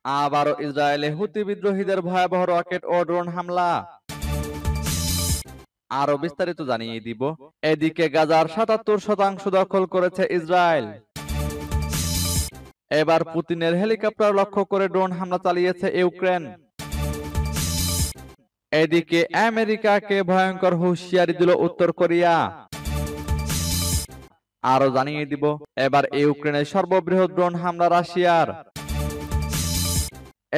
আবারও ইসরায়েলে হুতি বিদ্রোহীদের ভয়াবহ রকেট ও ড্রোন হামলা। আরো বিস্তারিত জানিয়ে দিব। এদিকে গাজার ৭৭% দখল করেছে ইসরায়েল। এবার পুতিনের হেলিকপ্টার লক্ষ্য করে ড্রোন হামলা চালিয়েছে ইউক্রেন। এদিকে আমেরিকাকে ভয়ঙ্কর হুঁশিয়ারি দিল উত্তর কোরিয়া। আরো জানিয়ে দিব, এবার ইউক্রেনের সর্ববৃহৎ ড্রোন হামলা রাশিয়ার।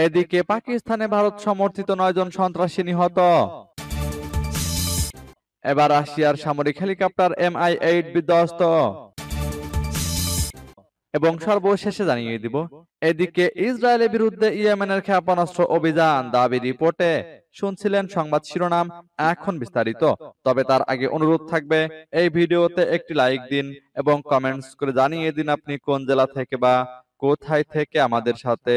এদিকে পাকিস্তানে ভারত সমর্থিত ৯ জন সন্ত্রাসী নিহত। এবার রাশিয়ার সামরিক হেলিকপ্টার MI-8 বিধ্বস্ত। এবং সর্বশেষে জানিয়ে দিব, এদিকে ইসরায়েলের বিরুদ্ধে ইয়েমেনের ক্ষেপণাস্ত্র অভিযান দাবি রিপোর্টে শুনছিলেন সংবাদ শিরোনাম, এখন বিস্তারিত। তবে তার আগে অনুরোধ থাকবে, এই ভিডিওতে একটি লাইক দিন এবং কমেন্টস করে জানিয়ে দিন আপনি কোন জেলা থেকে বা কোথায় থেকে আমাদের সাথে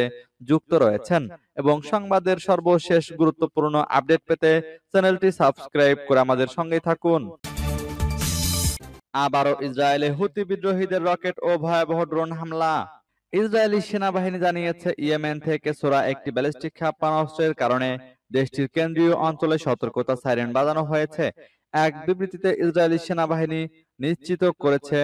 যুক্ত রয়েছেন। এবং সংবাদের সর্বশেষ গুরুত্বপূর্ণ আপডেট পেতে চ্যানেলটি সাবস্ক্রাইব করে আমাদের সঙ্গেই থাকুন। আবারও ইসরায়েলে হুতি বিদ্রোহীদের রকেট ও ভয়াবহ ড্রোন হামলা। ইসরায়েলি সেনাবাহিনী জানিয়েছে, ইয়েমেন থেকে ছোড়া একটি ব্যালিস্টিক ক্ষেপণাস্ত্রের কারণে দেশটির কেন্দ্রীয় অঞ্চলে সতর্কতা সাইরেন বাজানো হয়েছে। এক বিবৃতিতে ইসরায়েলি সেনাবাহিনী নিশ্চিত করেছে,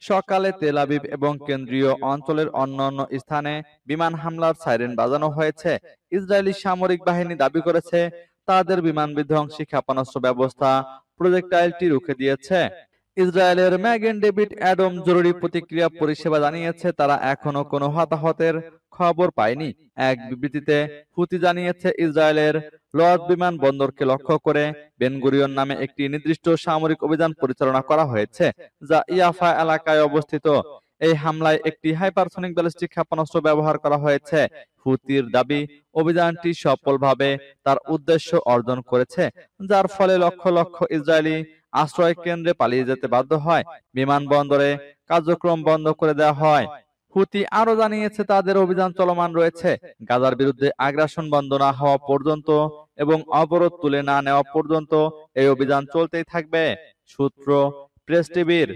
সকালে তেল আবিব এবং কেন্দ্রীয় অঞ্চলের অন্যান্য স্থানে বিমান হামলার সাইরেন বাজানো হয়েছে। ইসরায়েলি সামরিক বাহিনী দাবি করেছে, তাদের বিমান বিধ্বংসী ক্ষেপণাস্ত্র ব্যবস্থা প্রজেক্টাইলটি রুখে দিয়েছে। ইসরায়েলের ম্যাগেন ডেভিড অ্যাডম জরুরি প্রতিক্রিয়া পরিষেবা জানিয়েছে, তারা এখনো কোনো হতাহতের খবর পায়নি। এক বিবৃতিতে হুতি জানিয়েছে, ইসরায়েলের লদ বিমানবন্দরকে লক্ষ্য করে বেনগুরিয়ন নামে একটি নির্দিষ্ট সামরিক অভিযান পরিচালনা করা হয়েছে, যা ইয়াফা এলাকায় অবস্থিত। এই হামলায় একটি হাইপারসনিক ব্যালিস্টিক ক্ষেপণাস্ত্র ব্যবহার করা হয়েছে। হুতির দাবি, অভিযানটি সফলভাবে তার উদ্দেশ্য অর্জন করেছে, যার ফলে লক্ষ লক্ষ ইসরায়েলি আশ্রয় কেন্দ্রে পালিয়ে যেতে বাধ্য হয়। বিমানবন্দরে কার্যক্রম বন্ধ করে দেওয়া হয়। হুতি আরো জানিয়েছে, তাদের অভিযান চলমান রয়েছে, গাজার বিরুদ্ধে আগ্রাসন বন্ধ না হওয়া পর্যন্ত এবং অবরোধ তুলে না নেওয়া পর্যন্ত এই অভিযান চলতেই থাকবে। সূত্র প্রেস টিভির।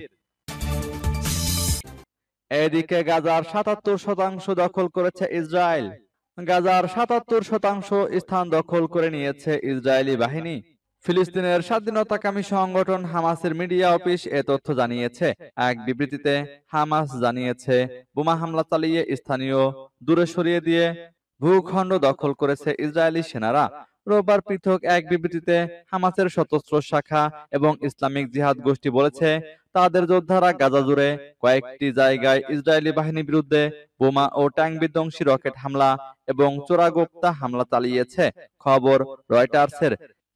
এদিকে গাজার ৭৭% দখল করেছে ইসরায়েল। গাজার ৭৭% স্থান দখল করে নিয়েছে ইসরায়েলি বাহিনী। ফিলিস্তিনের স্বাধীনতাকামী সংগঠন হামাসের মিডিয়া অফিস এ তথ্য জানিয়েছে। এক বিবৃতিতে হামাস জানিয়েছে, বোমা হামলা চালিয়ে স্থানীয় দূরে সরিয়ে দিয়ে ভূখণ্ড দখল করেছে ইসরায়েলি সেনারা। রোববার পৃথক এক বিবৃতিতে হামাসের সশস্ত্র শাখা এবং ইসলামিক জিহাদ গোষ্ঠী বলেছে, তাদের যোদ্ধারা গাজা জুড়ে কয়েকটি জায়গায় ইসরায়েলি বাহিনীর বিরুদ্ধে বোমা ও ট্যাঙ্ক বিধ্বংসী রকেট হামলা এবং চোরাগোপ্তা হামলা চালিয়েছে। খবর রয়টার্সের।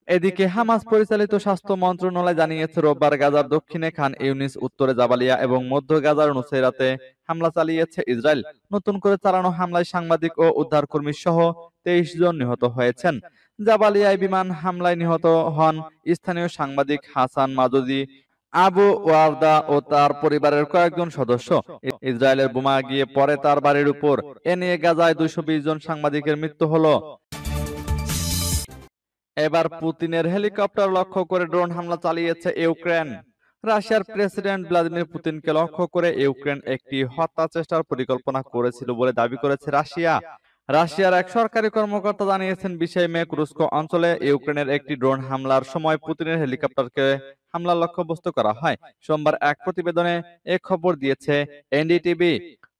এদিকে হামাস পরিচালিত স্বাস্থ্য মন্ত্রণালয় জানিয়েছে, রোববার গাজার দক্ষিণে খান ইউনিস, উত্তরে জাবালিয়া এবং মধ্য গাজার নুসাইরাতে হামলা চালিয়েছে ইসরায়েল। নতুন করে চালানো হামলায় সাংবাদিক ও উদ্ধারকর্মী সহ 23 জন নিহত হয়েছেন। জাবালিয়ায় বিমান হামলায় নিহত হন স্থানীয় সাংবাদিক হাসান মাদুদি, আবু ওয়ারদা ও তার পরিবারের কয়েকজন সদস্য। ইসরায়েলের বোমা গিয়ে পড়ে তার বাড়ির উপর। এ নিয়ে গাজায় 220 জন সাংবাদিকের মৃত্যু হলো। এবার পুতিনের হেলিকপ্টার লক্ষ্য করে ড্রোন হামলা চালিয়েছে ইউক্রেন। রাশিয়ার প্রেসিডেন্ট ভ্লাদিমির পুতিনকে লক্ষ্য করে ইউক্রেন একটি হত্যা চেষ্টার পরিকল্পনা করেছিল বলে দাবি করেছে রাশিয়া। রাশিয়ার এক সরকারি কর্মকর্তা জানিয়েছেন, 20 মে কুরস্ক অঞ্চলে ইউক্রেনের একটি ড্রোন হামলার সময় পুতিনের হেলিকপ্টারকে হামলার লক্ষ্যবস্তু করা হয়। সোমবার এক প্রতিবেদনে এ খবর দিয়েছে এনডিটিভি।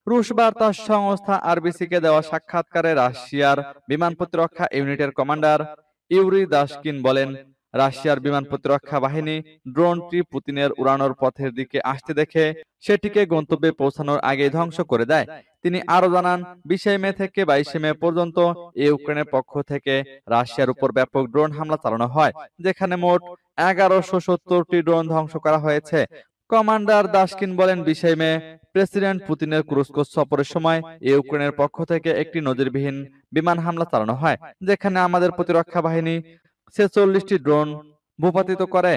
রুশ বার্তা সংস্থা আরবিসিকে দেওয়া সাক্ষাৎকারে রাশিয়ার বিমান প্রতিরক্ষা ইউনিটের কমান্ডার ইউরি দাশকিন বলেন, রাশিয়ার বিমান প্রতিরক্ষা বাহিনী ড্রোনটি পুতিনের উড়ানোর পথের দিকে আসতে দেখে সেটিকে গন্তব্যে পৌঁছানোর আগেই ধ্বংস করে দেয়। তিনি আরো জানান, 20 মে থেকে 22 মে পর্যন্ত ইউক্রেনের পক্ষ থেকে রাশিয়ার উপর ব্যাপক ড্রোন হামলা চালানো হয়, যেখানে মোট 1170টি ড্রোন ধ্বংস করা হয়েছে। কমান্ডার দাশকিন বলেন, 20 মে প্রেসিডেন্ট পুতিনের কুরস্ক সফরের সময় ইউক্রেনের পক্ষ থেকে একটি নজিরবিহীন বিমান হামলা চালানো হয়, যেখানে আমাদের প্রতিরক্ষা বাহিনী 46টি ড্রোন ভূপাতিত করে।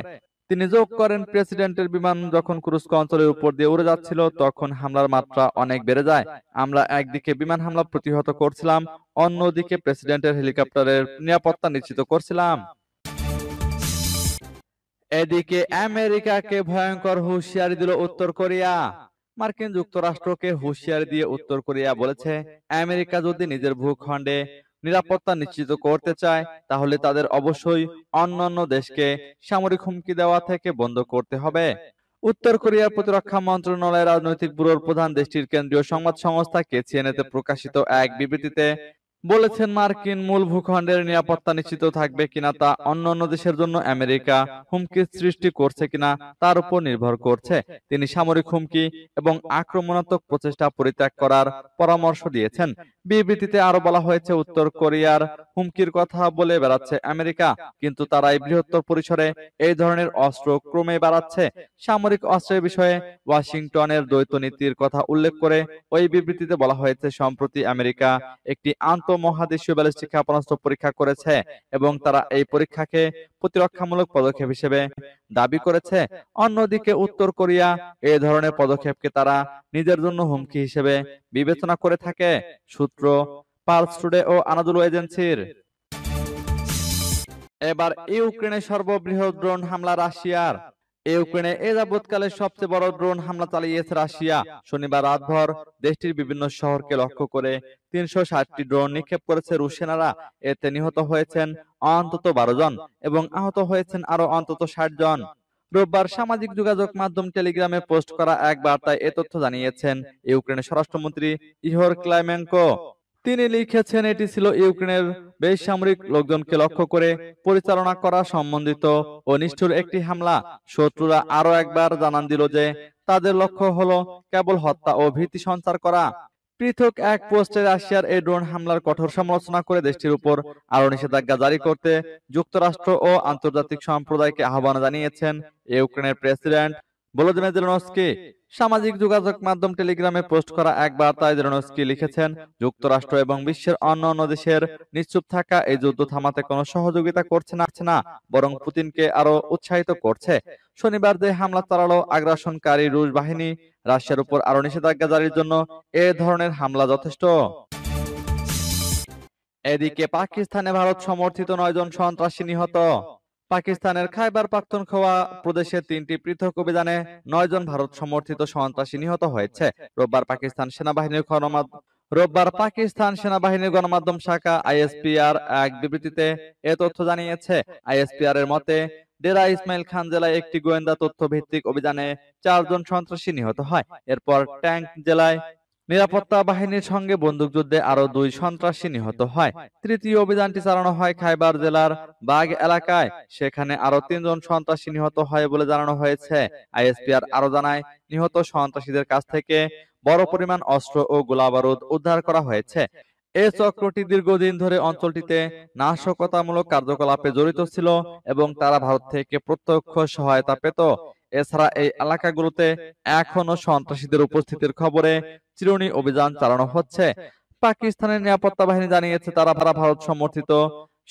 তিনি যোগ করেন, প্রেসিডেন্টের বিমান যখন কুরস্ক অঞ্চলের উপর দিয়ে উড়ে যাচ্ছিল তখন হামলার মাত্রা অনেক বেড়ে যায়। আমরা একদিকে বিমান হামলা প্রতিহত করছিলাম, অন্যদিকে প্রেসিডেন্টের হেলিকপ্টারের নিরাপত্তা নিশ্চিত করছিলাম। এদিকে আমেরিকাকে ভয়ঙ্কর হুঁশিয়ারি দিল উত্তর কোরিয়া। মার্কিন যুক্তরাষ্ট্রকে হুঁশিয়ারি দিয়ে উত্তর কোরিয়া বলেছে, আমেরিকা যদি নিজের ভূখণ্ডে নিরাপত্তা নিশ্চিত করতে চায় তাহলে তাদের অবশ্যই অন্যান্য দেশকে সামরিক হুমকি দেওয়া থেকে বন্ধ করতে হবে। উত্তর কোরিয়ার প্রতিরক্ষা মন্ত্রণালয়ের রাজনৈতিক ব্যুরোর প্রধান দেশটির কেন্দ্রীয় সংবাদ সংস্থা কেসিএনএতে প্রকাশিত এক বিবৃতিতে বলেছেন, মার্কিন মূল ভূখণ্ডের নিরাপত্তা নিশ্চিত থাকবে কিনা তা অন্যান্য দেশের জন্য আমেরিকা হুমকির সৃষ্টি করছে কিনা তার উপর নির্ভর করছে। তিনি সামরিক হুমকি এবং আক্রমণাত্মক প্রচেষ্টা পরিত্যাগ করার পরামর্শ দিয়েছেন। বিবৃতিতে আরো বলা হয়েছে, উত্তর কোরিয়ার হুমকির কথা বলে বেড়াচ্ছে আমেরিকা, কিন্তু তারাই বৃহত্তর পরিসরে এই ধরনের অস্ত্র ক্রমে বাড়াচ্ছে। সামরিক অস্ত্রের বিষয়ে ওয়াশিংটনের দ্বৈত নীতির কথা উল্লেখ করে ওই বিবৃতিতে বলা হয়েছে, সম্প্রতি আমেরিকা একটি আন্তঃমহাদেশীয় ব্যালিস্টিক ক্ষেপণাস্ত্র পরীক্ষা করেছে এবং তারা এই পরীক্ষাকে প্রতিরক্ষামূলক পদক্ষেপ হিসেবে দাবি করেছে। অন্যদিকে উত্তর কোরিয়া এই ধরনের পদক্ষেপকে তারা নিজের জন্য হুমকি হিসেবে বিবেচনা করে থাকে। সূত্র পালস টুডে ও আনাদুলু এজেন্সির। এবার ইউক্রেনে সর্ববৃহৎ ড্রোন হামলা রাশিয়ার। ইউক্রেনে এ যাবৎকালের সবচেয়ে বড় ড্রোন হামলা চালিয়েছে রাশিয়া। শনিবার রাতভর দেশটির বিভিন্ন শহরকে লক্ষ্য করে ৩৬০টি ড্রোন নিক্ষেপ করেছে রুশ সেনারা। এতে নিহত হয়েছেন অন্তত ১২ জন এবং আহত হয়েছেন আরো অন্তত ৬০ জন। রোববার সামাজিক যোগাযোগ মাধ্যম টেলিগ্রামে পোস্ট করা এক বার্তায় এ তথ্য জানিয়েছেন ইউক্রেনের স্বরাষ্ট্রমন্ত্রী ইহোর ক্লাইমেনকো। তিনি লিখেছেন, এটি ছিল ইউক্রেনের বেসামরিক লোকজনকে লক্ষ্য করে পরিচালনা করা সম্বন্ধিত ও নিষ্ঠুর একটি হামলা। শত্রুরা আরো একবার জানান দিল যে তাদের লক্ষ্য হলো কেবল হত্যা ও ভীতি সঞ্চার করা। পৃথক এক পোস্টে রাশিয়ার এই ড্রোন হামলার কঠোর সমালোচনা করে দেশটির উপর আরো নিষেধাজ্ঞা জারি করতে যুক্তরাষ্ট্র ও আন্তর্জাতিক সম্প্রদায়কে আহ্বান জানিয়েছেন ইউক্রেনের প্রেসিডেন্ট ভলোদিমির জেলেনস্কি। সামাজিক যোগাযোগ মাধ্যম টেলিগ্রামে পোস্ট করা এক বার্তায় জেলেনস্কি লিখেছেন, যুক্তরাষ্ট্র এবং বিশ্বের অন্যান্য দেশের নিশ্চুপ থাকা এই যুদ্ধ থামাতে কোনো সহযোগিতা করছে না, বরং পুতিনকে আরো উৎসাহিত করছে। শনিবার যে হামলা চালালো আগ্রাসনকারী রুশ বাহিনী, রাশিয়ার উপর আরো নিষেধাজ্ঞা জারির জন্য এ ধরনের হামলা যথেষ্ট। এদিকে পাকিস্তানে ভারত সমর্থিত ৯ জন সন্ত্রাসী নিহত। পাকিস্তানের খাইবার পাখতুনখোয়া প্রদেশের ৩টি পৃথক অভিযানে ৯ জন ভারত সমর্থিত সন্ত্রাসী নিহত হয়েছে। রোববার পাকিস্তান সেনাবাহিনীর গণমাধ্যম শাখা আইএসপিআর এক বিবৃতিতে এ তথ্য জানিয়েছে। আইএসপিআর এর মতে, ডেরা ইসমাইল খান জেলায় একটি গোয়েন্দা তথ্য ভিত্তিক অভিযানে ৪ জন সন্ত্রাসী নিহত হয়। এরপর ট্যাঙ্ক জেলায় নিরাপত্তা বাহিনীর সঙ্গে বন্দুকযুদ্ধে আরো ২ সন্ত্রাসী নিহত হয়। তৃতীয় অভিযানটি চালানো হয় খাইবার জেলার বাগ এলাকায়। সেখানে আরো ৩ জন সন্ত্রাসী নিহত হয় বলে জানানো হয়েছে। আইএসপিআর আরো জানায়, নিহত সন্ত্রাসীদের কাছ থেকে বড় পরিমাণ অস্ত্র ও গোলাবারুদ উদ্ধার করা হয়েছে। এই চক্রটি দীর্ঘদিন ধরে অঞ্চলটিতে নাশকতামূলক কার্যকলাপে জড়িত ছিল এবং তারা ভারত থেকে প্রত্যক্ষ সহায়তা পেত। এছাড়া এই এলাকাগুলোতে এখনো সন্ত্রাসীদের উপস্থিতির খবরে চিরুনি অভিযান চালানো হচ্ছে। পাকিস্তানের নিরাপত্তা বাহিনী জানিয়েছে, তারা ভারত সমর্থিত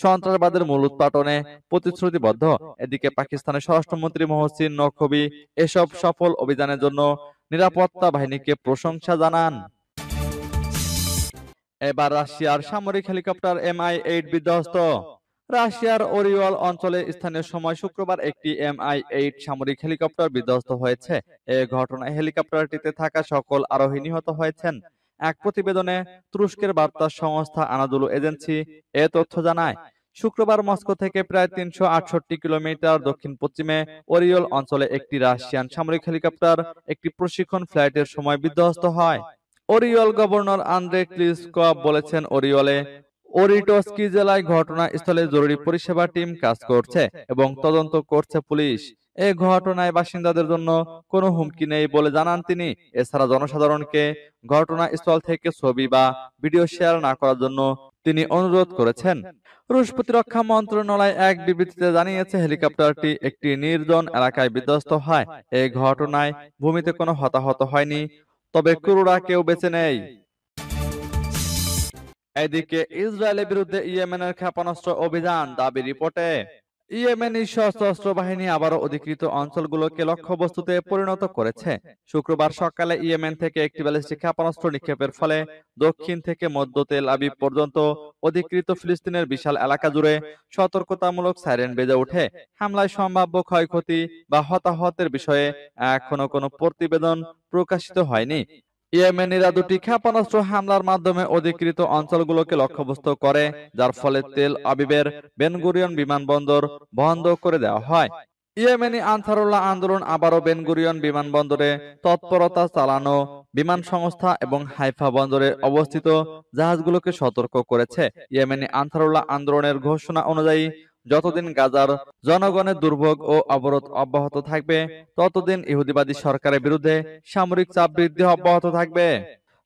সন্ত্রাসবাদের মূল উৎপাটনে প্রতিশ্রুতিবদ্ধ। এদিকে পাকিস্তানের স্বরাষ্ট্রমন্ত্রী মহসিন নকভি এসব সফল অভিযানের জন্য নিরাপত্তা বাহিনীকে প্রশংসা জানান। এবার রাশিয়ার সামরিক হেলিকপ্টার MI-8 বিধ্বস্ত। রাশিয়ার ওরিওল অঞ্চলে স্থানীয় সময় শুক্রবার একটি MI-8 সামরিক হেলিকপ্টার বিধ্বস্ত হয়েছে। এ ঘটনায় হেলিকপ্টারটিতে থাকা সকল আরোহী নিহত হয়েছেন। এক প্রতিবেদনে তুরস্কের বার্তা সংস্থা আনাদুলু এজেন্সি এ তথ্য জানায়। শুক্রবার মস্কো থেকে প্রায় ৩৬৮ কিলোমিটার দক্ষিণ পশ্চিমে ওরিওল অঞ্চলে একটি রাশিয়ান সামরিক হেলিকপ্টার একটি প্রশিক্ষণ ফ্লাইটের সময় বিধ্বস্ত হয়। ওরিওল গভর্নর আন্দ্রে ক্লিসকভ বলেছেন, ওরিটোস্কি জেলায় ঘটনাস্থলে জরুরি পরিষেবা টিম কাজ করছে এবং তদন্ত করছে পুলিশ। এই ঘটনায় বাসিন্দাদের জন্য কোনো হুমকি নেই বলে জানান তিনি। এছাড়া জনসাধারণকে ঘটনাস্থল থেকে ছবি বা ভিডিও শেয়ার না করার জন্য তিনি অনুরোধ করেছেন। রুশ প্রতিরক্ষা মন্ত্রণালয় এক বিবৃতিতে জানিয়েছে, হেলিকপ্টারটি একটি নির্জন এলাকায় বিধ্বস্ত হয়। এই ঘটনায় ভূমিতে কোনো হতাহত হয়নি, তবে ক্রুরা কেউ বেঁচে নেই। এদিকে ইসরায়েলের বিরুদ্ধে ইয়েমেনের ক্ষেপণাস্ত্র অভিযান দাবি রিপোর্টে। ইয়েমেনি সশস্ত্র বাহিনী আবারও অধিকৃত অঞ্চলগুলোকে লক্ষ্যবস্তুতে পরিণত করেছে। শুক্রবার সকালে ইয়েমেন থেকে একটি ব্যালিস্টিক ক্ষেপণাস্ত্র নিক্ষেপের ফলে দক্ষিণ থেকে মধ্য তেল আবিব পর্যন্ত অধিকৃত ফিলিস্তিনের বিশাল এলাকা জুড়ে সতর্কতামূলক সাইরেন বেজে ওঠে। হামলায় সম্ভাব্য ক্ষয়ক্ষতি বা হতাহতের বিষয়ে এখনো কোনো প্রতিবেদন প্রকাশিত হয়নি। ইয়েমেনিরা দুটি ক্ষেপণাস্ত্র হামলার মাধ্যমে অধিকৃত অঞ্চলগুলোকে লক্ষ্যবস্তু করে, যার ফলে তেল আবিবের বেনগুরিয়ন বিমানবন্দর বন্ধ করে দেওয়া হয়। ইয়েমেনি আনসারুল্লাহ আন্দোলন আবারও বেনগুরিয়ন বিমানবন্দরে তৎপরতা চালানো, বিমান সংস্থা এবং হাইফা বন্দরে অবস্থিত জাহাজগুলোকে সতর্ক করেছে। ইয়েমেনি আনসারুল্লাহ আন্দোলনের ঘোষণা অনুযায়ী যতদিন গাজার জনগণের দুর্ভোগ ও অবরোধ অব্যাহত থাকবে, ততদিন ইহুদিবাদী সরকারের বিরুদ্ধে সামরিক চাপ বৃদ্ধি অব্যাহত থাকবে।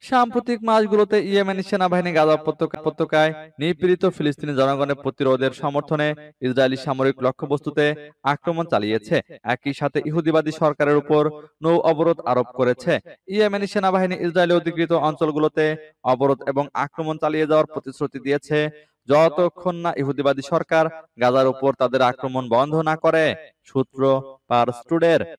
সাম্প্রতিক মাসগুলোতে ইয়েমেনি সেনাবাহিনী গাজা উপত্যকায় নিপীড়িত ফিলিস্তিনি জনগণের প্রতিরোধের সমর্থনে ইসরায়েলি সামরিক লক্ষ্যবস্তুতে আক্রমণ চালিয়েছে। একই সাথে ইহুদিবাদী সরকারের উপর নৌ অবরোধ আরোপ করেছে। ইয়েমেনি সেনাবাহিনী ইসরায়েলি অধিকৃত অঞ্চলগুলোতে অবরোধ এবং আক্রমণ চালিয়ে যাওয়ার প্রতিশ্রুতি দিয়েছে যতক্ষণ না ইহুদিবাদী সরকার গাজার উপর তাদের আক্রমণ বন্ধ না করে। সূত্র পার্স টুডের।